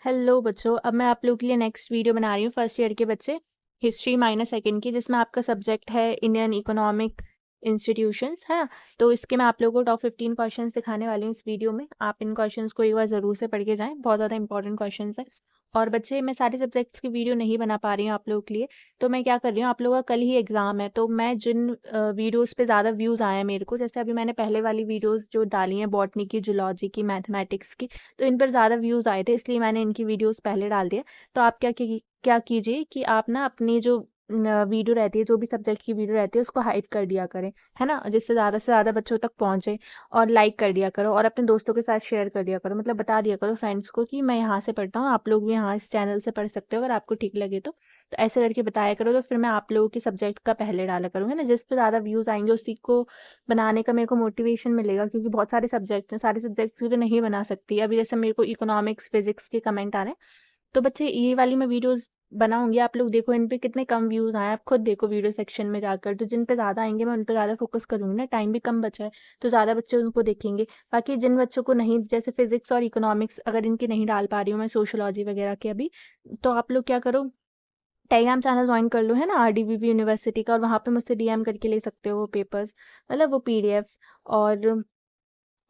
Hello बच्चों, अब मैं आप लोगों के लिए नेक्स्ट वीडियो बना रही हूँ फर्स्ट ईयर के बच्चे, हिस्ट्री माइनर सेकंड की, जिसमें आपका सब्जेक्ट है इंडियन इकोनॉमिक इंस्टीट्यूशंस, है ना। तो इसके मैं आप लोगों को टॉप 15 क्वेश्चंस दिखाने वाली हूँ इस वीडियो में। आप इन क्वेश्चंस को एक बार ज़रूर से पढ़ के जाएं, बहुत ज़्यादा इंपॉर्टेंट क्वेश्चंस है। और बच्चे, मैं सारे सब्जेक्ट्स की वीडियो नहीं बना पा रही हूँ आप लोगों के लिए, तो मैं क्या कर रही हूँ, आप लोगों का कल ही एग्ज़ाम है, तो मैं जिन वीडियोज़ पे ज़्यादा व्यूज़ आए हैं मेरे को, जैसे अभी मैंने पहले वाली वीडियोज़ जो डाली हैं बॉटनी की, जूलॉजी की, मैथमेटिक्स की, तो इन पर ज़्यादा व्यूज़ आए थे, इसलिए मैंने इनकी वीडियोस पहले डाल दिया। तो आप क्या कीजिए कि आप ना अपनी जो वीडियो रहती है, जो भी सब्जेक्ट की वीडियो रहती है, उसको हाइप कर दिया करें, है ना, जिससे ज़्यादा से ज़्यादा बच्चों तक पहुँचे। और लाइक कर दिया करो और अपने दोस्तों के साथ शेयर कर दिया करो, मतलब बता दिया करो फ्रेंड्स को कि मैं यहाँ से पढ़ता हूँ, आप लोग भी यहाँ इस चैनल से पढ़ सकते हो अगर आपको ठीक लगे तो ऐसे करके बताया करो। तो फिर मैं आप लोगों के सब्जेक्ट का पहले डाला करूँगी ना, जिस पे ज़्यादा व्यूज़ आएंगे उसी को बनाने का मेरे को मोटिवेशन मिलेगा, क्योंकि बहुत सारे सब्जेक्ट्स हैं, सारे सब्जेक्ट्स की तो नहीं बना सकती। अभी जैसे मेरे को इकोनॉमिक्स फिजिक्स के कमेंट आ रहे हैं, तो बच्चे ये वाली मैं वीडियोस बनाऊंगी, आप लोग देखो इन पे कितने कम व्यूज आए, आप खुद देखो वीडियो सेक्शन में जाकर, तो जिन पे ज़्यादा आएंगे मैं उन पे ज़्यादा फोकस करूंगी ना, टाइम भी कम बचा है तो ज़्यादा बच्चे उनको देखेंगे। बाकी जिन बच्चों को नहीं, जैसे फिजिक्स और इकोनॉमिक्स अगर इनकी नहीं डाल पा रही हूँ मैं, सोशोलॉजी वगैरह के अभी, तो आप लोग क्या करो, टेलीग्राम चैनल ज्वाइन कर लो, है ना, आरडीवीवी यूनिवर्सिटी का, और वहाँ पे मुझसे डीएम करके ले सकते हो वो पेपर्स, मतलब वो पीडीएफ।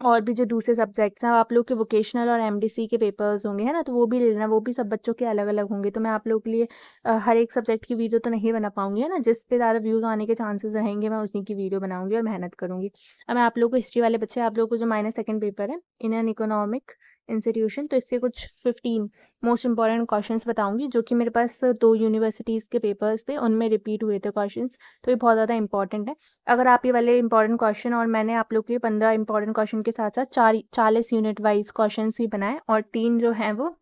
और भी जो दूसरे सब्जेक्ट्स हैं, आप लोग के वोकेशनल और एमडीसी के पेपर्स होंगे, है ना, तो वो भी ले लेना, वो भी सब बच्चों के अलग अलग होंगे। तो मैं आप लोग के लिए हर एक सब्जेक्ट की वीडियो तो नहीं बना पाऊंगी, है ना, जिस पे ज़्यादा व्यूज़ आने के चांसेस रहेंगे मैं उसी की वीडियो बनाऊंगी और मेहनत करूंगी। अब मैं आप लोग को, हिस्ट्री वाले बच्चे, आप लोग को जो माइनस सेकंड पेपर है इंडियन इकोनॉमिक इंस्टीट्यूशन, तो इसके कुछ 15 मोस्ट इंपॉर्टेंट क्वेश्चंस बताऊंगी, जो कि मेरे पास 2 यूनिवर्सिटीज़ के पेपर्स थे, उनमें रिपीट हुए थे क्वेश्चंस, तो ये बहुत ज़्यादा इंपॉर्टेंट है। अगर आप ये वाले इंपॉर्टेंट क्वेश्चन, और मैंने आप लोग के लिए 15 इंपॉर्टेंट क्वेश्चन के साथ साथ 40 यूनिट वाइज क्वेश्चन भी बनाए, और 3 जो हैं वो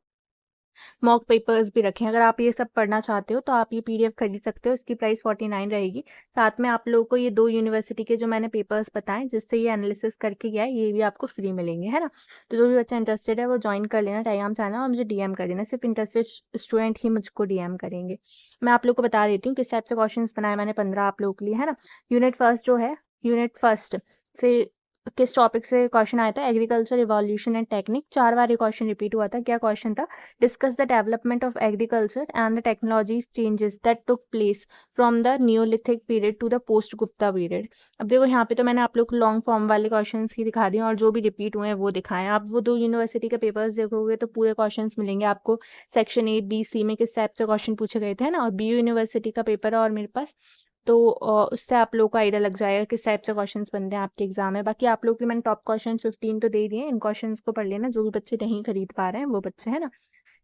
मॉक पेपर्स भी रखे हैं। अगर आप ये सब पढ़ना चाहते हो तो आप ये पीडीएफ खरीद सकते हो, इसकी प्राइस 49 रहेगी। साथ में आप लोगों को ये 2 यूनिवर्सिटी के जो मैंने पेपर्स बताएं, जिससे ये एनालिसिस करके गया है, ये भी आपको फ्री मिलेंगे, है ना। तो जो भी बच्चा इंटरेस्टेड है वो ज्वाइन कर लेना टेलीग्राम चैनल, और मुझे डीएम कर देना, सिर्फ इंटरेस्टेड स्टूडेंट ही मुझको डीएम करेंगे। मैं आप लोग को बता देती हूँ किस टाइप से क्वेश्चन बनाए मैंने, 15 आप लोगों के लिए, है ना। यूनिट फर्स्ट जो है, यूनिट फर्स्ट से किस टॉपिक से क्वेश्चन आया था, एग्रीकल्चर इवोल्यूशन एंड टेक्निक। 4 बार ये क्वेश्चन रिपीट हुआ था। क्या क्वेश्चन था, discuss the development of agriculture and the technologies changes that took place from the neolithic period to the post Gupta period. अब देखो यहाँ पे तो मैंने आप लोग को लॉन्ग फॉर्म वाले क्वेश्चंस ही दिखा दी हैं, और जो भी रिपीट हुए हैं वो दिखाएं। आप वो 2 यूनिवर्सिटी के पेपर्स देखोगे तो पूरे क्वेश्चंस मिलेंगे आपको, सेक्शन ए बी सी में किस टाइप से क्वेश्चन पूछे गए थे, है ना। और बी यूनिवर्सिटी का पेपर है और मेरे पास, तो उससे आप लोगों को आइडिया लग जाएगा किस टाइप से क्वेश्चंस बनते हैं आपके एग्जाम में। बाकी आप लोग के लिए मैंने टॉप क्वेश्चन 15 तो दे दिए, इन क्वेश्चंस को पढ़ लेना, जो भी बच्चे नहीं खरीद पा रहे हैं वो बच्चे, है ना।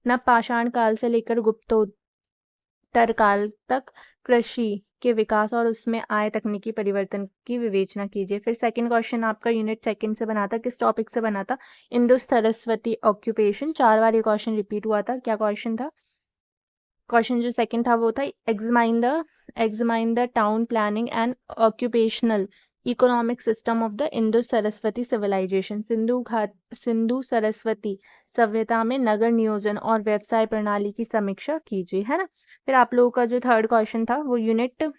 नवपाषाण काल से लेकर गुप्तोत्तर काल तक कृषि के विकास और उसमें आए तकनीकी परिवर्तन की विवेचना कीजिए। फिर सेकंड क्वेश्चन आपका यूनिट सेकंड से बना था, किस टॉपिक से बना था, इंडस सरस्वती ऑक्यूपेशन। 4 बार ये क्वेश्चन रिपीट हुआ था। क्या क्वेश्चन था, क्वेश्चन जो सेकंड था वो था, examine the town planning and occupational economic system of the Indus Saraswati civilisation. Sindhu Saraswati सभ्यता में नगर नियोजन और व्यवसाय प्रणाली की समीक्षा कीजिए, है ना। फिर आप लोगों का जो थर्ड क्वेश्चन था वो यूनिट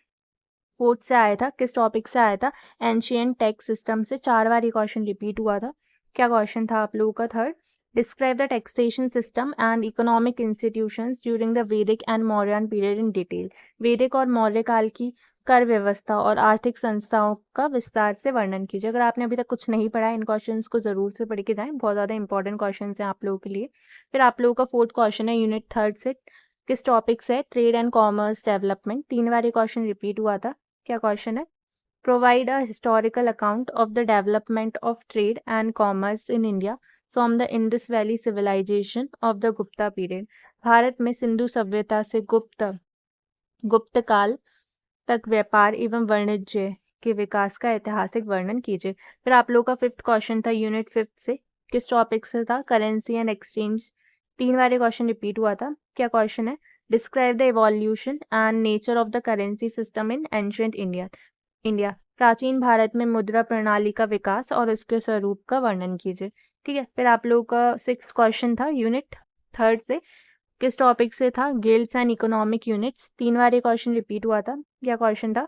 फोर्थ से आया था, किस टॉपिक से आया था, एंशियंट टैक्स सिस्टम से। 4 बार ये क्वेश्चन रिपीट हुआ था। क्या क्वेश्चन था आप लोगों का third, describe the taxation system and economic institutions during the Vedic and Mauryan period in detail. वैदिक और मौर्य काल की कर व्यवस्था और आर्थिक संस्थाओं का विस्तार से वर्णन कीजिए। अगर आपने अभी तक कुछ नहीं पढ़ा है, इन क्वेश्चंस को जरूर से पढ़ के जाएं, बहुत ज़्यादा इंपॉर्टेंट क्वेश्चंस हैं आप लोगों के लिए। फिर आप लोगों का फोर्थ क्वेश्चन है यूनिट थर्ड से, किस टॉपिक से, ट्रेड एंड कॉमर्स डेवलपमेंट। 3 बार ये क्वेश्चन रिपीट हुआ था। क्या क्वेश्चन है, provide a historical account of the development of trade and commerce in India from the Indus valley civilisation of the Gupta period. Bharat में सिंधु सभ्यता से गुप्त काल तक व्यापार एवं वाणिज्य के विकास का ऐतिहासिक वर्णन कीजिए। फिर आप लोग का फिफ्थ क्वेश्चन था यूनिट फिफ्थ से, किस टॉपिक से था, करेंसी एंड एक्सचेंज। 3 बार ये क्वेश्चन रिपीट हुआ था। क्या क्वेश्चन है, describe the evolution and nature of the currency system in ancient India. प्राचीन भारत में मुद्रा प्रणाली का विकास और उसके स्वरूप का वर्णन कीजिए। ठीक है। फिर आप लोगों का सिक्स क्वेश्चन था यूनिट थर्ड से, किस टॉपिक से था, गिल्ड्स एंड इकोनॉमिक यूनिट्स। 3 बार ये क्वेश्चन रिपीट हुआ था। क्या क्वेश्चन था,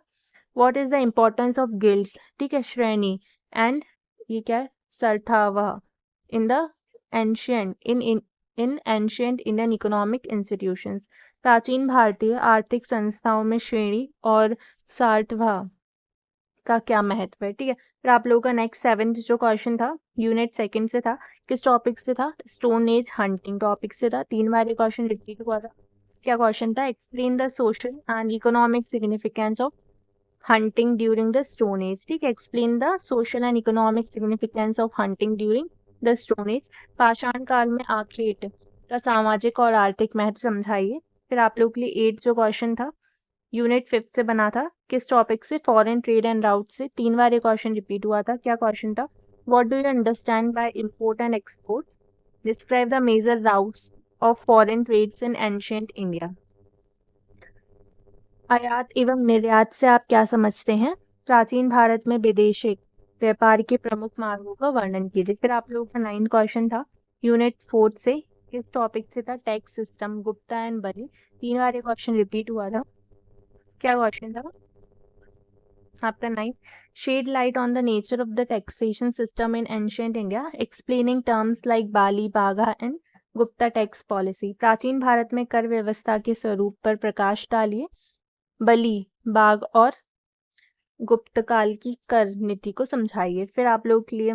what is the importance of guilds, ठीक है, श्रेणी, एंड ये क्या है, सरथावा in the ancient in ancient Indian economic institutions. प्राचीन भारतीय आर्थिक संस्थाओं में श्रेणी और सार्थवा का क्या महत्व है, ठीक है। फिर आप लोगों का नेक्स्ट 7th जो क्वेश्चन था यूनिट 2 से था, किस टॉपिक से था, स्टोन एज हंटिंग टॉपिक से था। 3 बार ये क्वेश्चन रिपीट हुआ था। क्या क्वेश्चन था, explain the social and economic significance of hunting during the stone age, ठीक है। Explain the social and economic significance of hunting during the stone age. पाषाण काल में आखेट का सामाजिक और आर्थिक महत्व समझाइए। फिर आप लोग के लिए 8 जो क्वेश्चन था यूनिट 5 से बना था, किस टॉपिक से, फॉरेन ट्रेड एंड राउट से। 3 बार ये क्वेश्चन रिपीट हुआ था। क्या क्वेश्चन था, what do you understand by import and export, describe the major routes of foreign trades in ancient India. आयात एवं निर्यात से आप क्या समझते हैं, प्राचीन भारत में विदेशी व्यापार के प्रमुख मार्गों का वर्णन कीजिए। फिर आप लोगों का 9th क्वेश्चन था यूनिट 4 से, किस टॉपिक से था, टैक्स सिस्टम, गुप्ता एंड बली। 3 बार ये क्वेश्चन रिपीट हुआ था। क्या क्वेश्चन था आपका 9th, shed light on the nature of the taxation system in ancient India, explaining terms like bali, bhaga and Gupta tax policy. प्राचीन भारत में कर व्यवस्था के स्वरूप पर प्रकाश डालिए, बली, बाघ और गुप्त काल की कर नीति को समझाइए। फिर आप लोग के लिए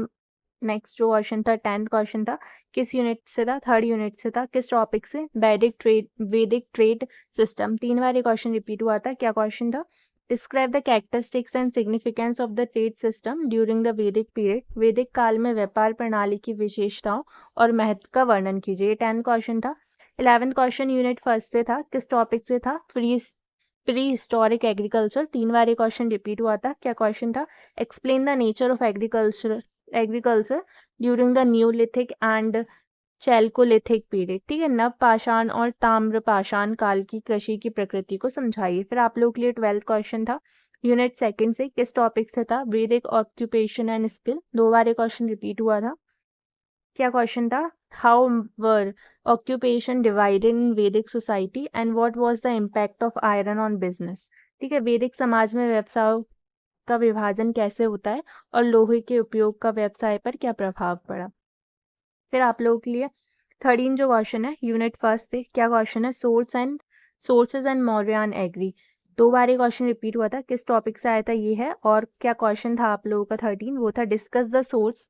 नेक्स्ट जो क्वेश्चन था 10th क्वेश्चन था, किस यूनिट से था, 3rd यूनिट से था, किस टॉपिक से, वैदिक ट्रेड सिस्टम। 3 बार ये क्वेश्चन रिपीट हुआ था। क्या क्वेश्चन था, describe the characteristics and significance of the trade system during the वैदिक पीरियड, वैदिक काल में व्यापार प्रणाली की विशेषताओं और महत्व का वर्णन कीजिए। 10th क्वेश्चन था। 11th क्वेश्चन यूनिट 1 से था, किस टॉपिक से था, प्री हिस्टोरिक एग्रीकल्चर। 3 बार ये क्वेश्चन रिपीट हुआ था। क्या क्वेश्चन था, explain the nature of agriculture during the Neolithic and Chalcolithic period, ठीक है। नव पाषाण और ताम्र पाषाण काल की कृषि की प्रकृति को समझाइए। फिर आप लोग के लिए 12th क्वेश्चन था यूनिट 2 से, किस टॉपिक से था, वैदिक ऑक्यूपेशन एंड स्किल। 2 बार ये क्वेश्चन रिपीट हुआ था। क्या क्वेश्चन था, how were occupation divided in Vedic society and what was the impact of iron on business, ठीक है। वैदिक समाज में व्यवसाय का विभाजन कैसे होता है और लोहे के उपयोग का व्यवसाय पर क्या प्रभाव पड़ा। फिर आप लोगों के लिए 13 जो क्वेश्चन है यूनिट 1 से, क्या क्वेश्चन है, सोर्सेज एंड मौर्यन एग्री। 2 बार ये क्वेश्चन रिपीट हुआ था, किस टॉपिक से आया था ये है। और क्या क्वेश्चन था आप लोगों का 13, वो था discuss the source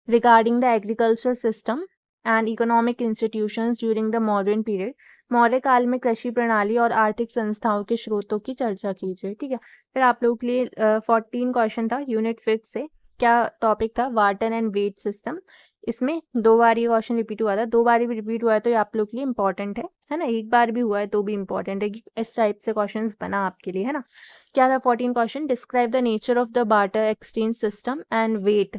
regarding the agriculture system and economic institutions during the modern period, Maurya काल में कृषि प्रणाली और आर्थिक संस्थाओं के स्रोतों की चर्चा कीजिए, ठीक है। फिर आप लोगों के लिए 14 क्वेश्चन था यूनिट 5 से, क्या टॉपिक था, वाटर एंड वेट सिस्टम। इसमें 2 बार ये क्वेश्चन रिपीट हुआ था। 2 बार भी रिपीट हुआ है तो ये आप लोग के लिए इंपॉर्टेंट है ना। 1 बार भी हुआ है तो भी इंपॉर्टेंट है कि इस टाइप से क्वेश्चन बना आपके लिए, है ना। क्या था 14 question, describe the nature of the barter exchange system and weight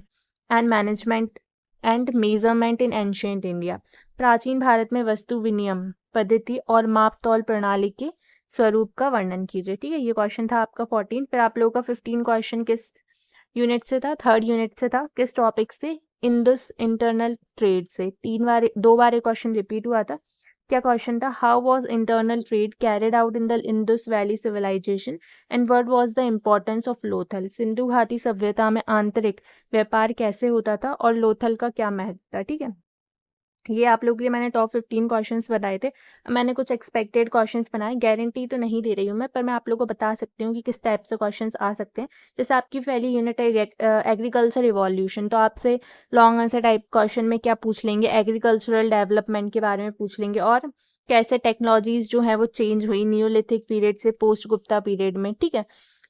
and management and measurement in ancient India. प्राचीन भारत में वस्तु विनिमय पद्धति और माप तौल प्रणाली के स्वरूप का वर्णन कीजिए, ठीक है। ये क्वेश्चन था आपका 14। फिर आप लोगों का 15 क्वेश्चन किस यूनिट से था, 3rd यूनिट से था, किस टॉपिक से, इंडस इंटरनल ट्रेड से। 2 बार ये क्वेश्चन रिपीट हुआ था। क्या क्वेश्चन था, how was internal trade carried out in the Indus valley civilisation and what was the importance of Lothal, Sindhu घाटी सभ्यता में आंतरिक व्यापार कैसे होता था और लोथल का क्या महत्व था, ठीक है। ये आप लोग के लिए मैंने टॉप 15 क्वेश्चंस बताए थे। मैंने कुछ एक्सपेक्टेड क्वेश्चंस बनाए, गारंटी तो नहीं दे रही हूँ मैं, पर मैं आप लोग को बता सकती हूँ कि किस टाइप से क्वेश्चंस आ सकते हैं। जैसे आपकी पहली यूनिट है एग्रीकल्चर रिवॉल्यूशन, तो आपसे लॉन्ग आंसर टाइप क्वेश्चन में क्या पूछ लेंगे, एग्रीकल्चरल डेवलपमेंट के बारे में पूछ लेंगे और कैसे टेक्नोलॉजीज जो है वो चेंज हुई न्यूलिथिक पीरियड से पोस्ट गुप्ता पीरियड में, ठीक है।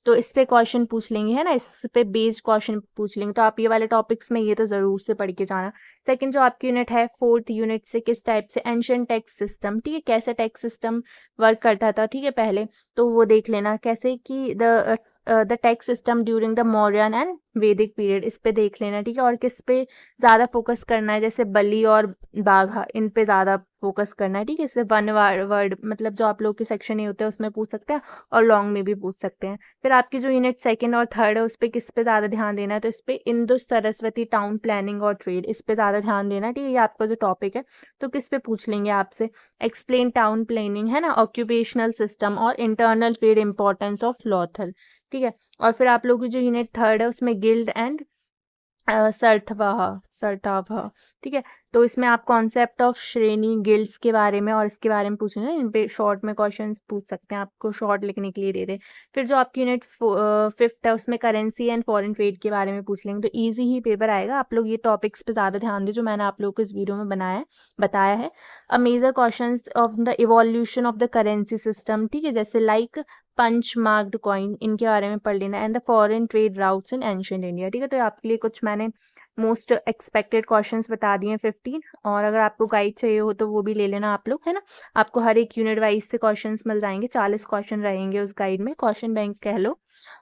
तो इससे क्वेश्चन पूछ लेंगे, है ना, इस पे बेस्ड क्वेश्चन पूछ लेंगे। तो आप ये वाले टॉपिक्स में ये तो ज़रूर से पढ़ के जाना। सेकंड जो आपकी यूनिट है 4th यूनिट से, किस टाइप से, एंशिएंट टैक्स सिस्टम, ठीक है, कैसे टैक्स सिस्टम वर्क करता था, ठीक है, पहले तो वो देख लेना, कैसे कि the tax system during the Mauryan and वैदिक पीरियड, इस पे देख लेना, ठीक है। और किस पे ज़्यादा फोकस करना है, जैसे बली और बाघा, इन पे ज़्यादा फोकस करना है, ठीक है। इससे 1 वर्ड मतलब जो आप लोग के सेक्शन नहीं होते हैं उसमें पूछ सकते हैं और लॉन्ग में भी पूछ सकते हैं। फिर आपकी जो यूनिट 2nd और 3rd है उस पर किस पे ज़्यादा ध्यान देना है, तो इस पे इंडो सरस्वती टाउन प्लानिंग और ट्रेड, इस पे ज़्यादा ध्यान देना है, ठीक है। ये आपका जो टॉपिक है तो किस पे पूछ लेंगे आपसे, एक्सप्लेन टाउन प्लानिंग, है ना, ऑक्यूपेशनल सिस्टम और इंटरनल ट्रेड इंपॉर्टेंस ऑफ लॉथल, ठीक है। और फिर आप लोग की जो यूनिट 3rd है उसमें गिल्ड एंड सरटावा, ठीक है। तो इसमें आप कॉन्सेप्ट ऑफ श्रेणी गिल्ड्स के बारे में और इसके बारे में पूछना है, इन पे शॉर्ट में क्वेश्चंस पूछ सकते हैं, आपको शॉर्ट लिखने के लिए दे दे। फिर जो आपकी यूनिट 5th है उसमें करेंसी एंड फॉरेन ट्रेड के बारे में पूछ लेंगे, तो ईजी ही पेपर आएगा। आप लोग ये टॉपिक्स पे ज़्यादा ध्यान दें जो मैंने आप लोगों को इस वीडियो में बताया है। A major question of the evolution of the currency system, ठीक है, जैसे लाइक पंच मार्क्ड कॉइन, इनके बारे में पढ़ लेना। And the foreign trade routes in ancient India, ठीक है। तो आपके लिए कुछ मैंने मोस्ट एक्सपेक्टेड क्वेश्चंस बता दिए हैं 15, और अगर आपको गाइड चाहिए हो तो वो भी ले लेना आप लोग, है ना। आपको हर एक यूनिट वाइज से क्वेश्चंस मिल जाएंगे, 40 क्वेश्चन रहेंगे उस गाइड में, क्वेश्चन बैंक कह लो।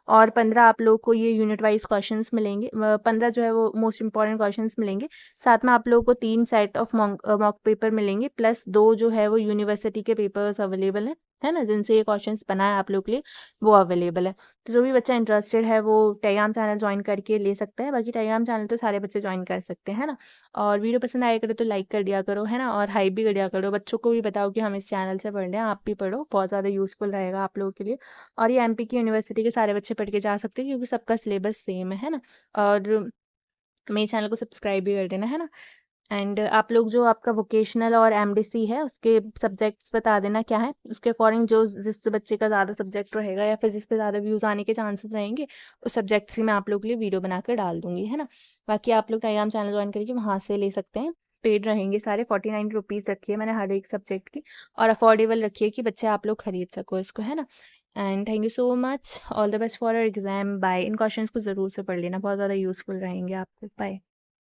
और 15 आप लोग को ये यूनिट वाइज क्वेश्चंस मिलेंगे, 15 जो है वो मोस्ट इंपॉर्टेंट क्वेश्चंस मिलेंगे। साथ में आप लोगों को 3 सेट ऑफ मॉक पेपर मिलेंगे, प्लस 2 जो है वो यूनिवर्सिटी के पेपर्स अवेलेबल है ना, जिनसे ये क्वेश्चंस बना है आप लोग के लिए, वो अवेलेबल है। तो जो भी बच्चा इंटरेस्टेड है वो टेलीग्राम चैनल ज्वाइन करके ले सकता है। बाकी टेलीग्राम चैनल तो सारे बच्चे ज्वाइन कर सकते हैं, है ना। और वीडियो पसंद आया करो तो लाइक कर दिया करो, है ना, और हाइप भी कर दिया करो। बच्चों को भी बताओ कि हम इस चैनल से पढ़ रहे हैं, आप भी पढ़ो, बहुत ज़्यादा यूजफुल रहेगा आप लोगों के लिए। और ये एमपी की यूनिवर्सिटी के सारे बच्चे पढ़ के जा सकते हैं क्योंकि सबका सिलेबस सेम है ना। और मेरे चैनल को सब्सक्राइब भी कर देना, है ना। एंड आप लोग जो आपका वोकेशनल और एमडीसी है उसके सब्जेक्ट्स बता देना क्या है, उसके अकॉर्डिंग जो जिस बच्चे का ज़्यादा सब्जेक्ट रहेगा या फिर जिस पे ज़्यादा व्यूज़ आने के चांसेस रहेंगे, उस सब्जेक्ट से मैं आप लोग के लिए वीडियो बनाकर डाल दूंगी, है ना। बाकी आप लोग टेलीग्राम चैनल ज्वाइन करके वहाँ से ले सकते हैं, पेड रहेंगे सारे। 49 रुपीज़ रखी है मैंने हर एक सब्जेक्ट की, और अफोर्डेबल रखी है कि बच्चे आप लोग खरीद सको इसको, है ना। And thank you so much, all the best for your exam, bye. इन क्वेश्चंस को ज़रूर से पढ़ लेना, बहुत ज़्यादा यूजफुल रहेंगे आपको। बाय।